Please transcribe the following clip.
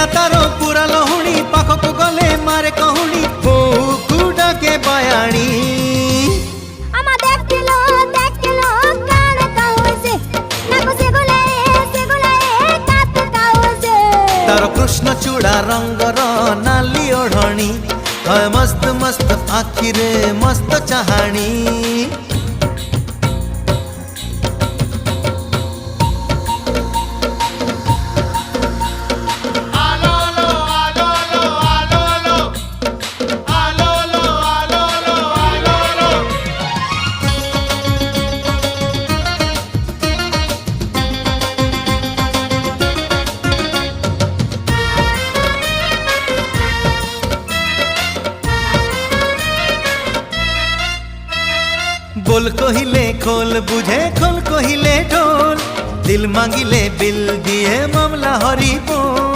ଥିଲା ତାର ପୁରା ଲହୁଣୀ ପାଖକୁ ଗଲେ ମାରେ କହୁଣୀ ବୋଉକୁ ଡାକେ ବାୟାଣୀ আমা দেখলো কান কাউছে নাকো সেগুলায়ে কাত কাউছে তার কৃষ্ণ চূড়া রঙ্গর নালি ওঢ়ণী হয় মস্ত মস্ত আখিরে মস্ত চাহাণী बोल कहिले खोल बुझे खोल कहिले ढोल दिल मांगिले बिल दिए मामला हरी बोल।